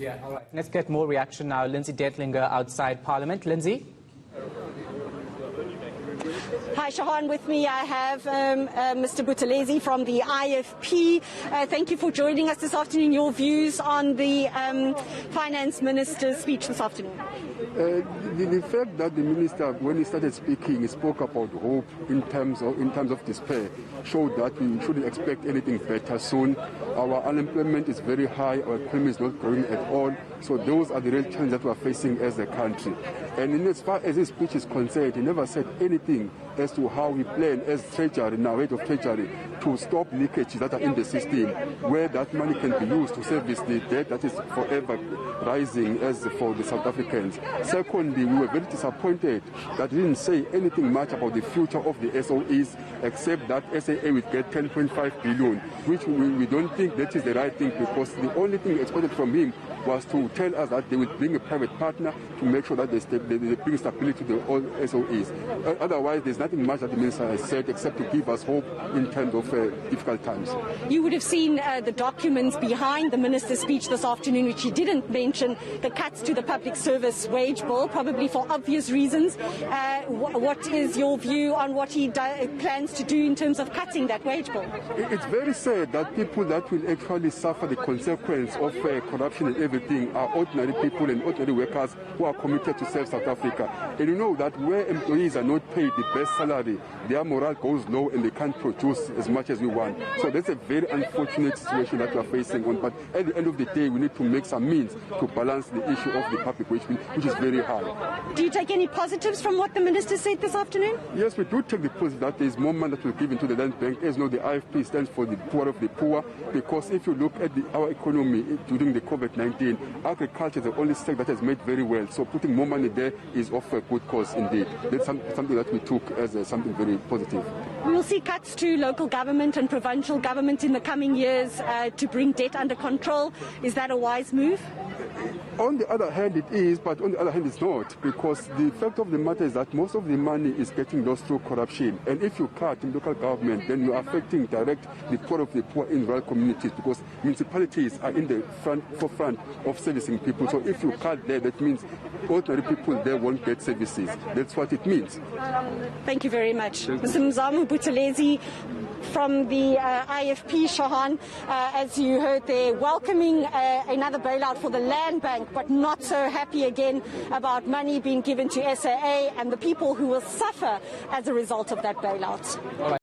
Yeah, all right. Let's get more reaction now. Lindsay Detlinger outside Parliament. Lindsay? Hi, Shahan. With me I have Mr. Buthelezi from the IFP. Thank you for joining us this afternoon. Your views on the Finance Minister's speech this afternoon? The fact that the minister, when he started speaking, he spoke about hope in terms of despair, showed that we shouldn't expect anything better soon. Our unemployment is very high, our economy is not growing at all, so those are the real challenges that we are facing as a country. And in as far as his speech is concerned, he never said anything as to how we plan as Treasury, now head of Treasury, to stop leakages that are in the system, where that money can be used to service the debt that is forever rising as for the South Africans. Secondly, we were very disappointed that he didn't say anything much about the future of the SOEs, except that SAA would get 10.5 billion, which we don't think that is the right thing, because the only thing expected from him was to tell us that they would bring a private partner to make sure that they bring stability to all SOEs. Otherwise, there's nothing much that the minister has said except to give us hope in terms of difficult times. You would have seen the documents behind the minister's speech this afternoon, which he didn't mention the cuts to the public service wage bill, probably for obvious reasons. What is your view on what he plans to do in terms of cutting that wage bill? It's very sad that people that will actually suffer the consequence of corruption and everything are ordinary people and ordinary workers who are committed to serve South Africa. And you know that where employees are not paid the best salary, their morale goes low and they can't produce as much as we want. So that's a very unfortunate situation that we are facing on. But at the end of the day, we need to make some means to balance the issue of the public wage bill, which is very high. Do you take any positives from what the minister said this afternoon? Yes, we do take the positive that there is more money that will be given to the land bank. As you know, the IFP stands for the poor of the poor, because if you look at our economy during the COVID-19, agriculture is the only sector that has made very well. So putting more money there is of a good cause indeed. That's something that we took as something very positive. We will see cuts to local government and provincial government in the coming years to bring debt under control. Is that a wise move? On the other hand, it is, but on the other hand, it's not, because the fact of the matter is that most of the money is getting lost through corruption. And if you cut in local government, then you are affecting direct the poor of the poor in rural communities, because municipalities are in the forefront of servicing people. So if you cut there, that means ordinary people there won't get services. That's what it means. Thank you very much. Mr. Mzamo Buthelezi from the IFP, Shahan, as you heard, they're welcoming another bailout for the land bank, but not so happy again about money being given to SAA and the people who will suffer as a result of that bailout.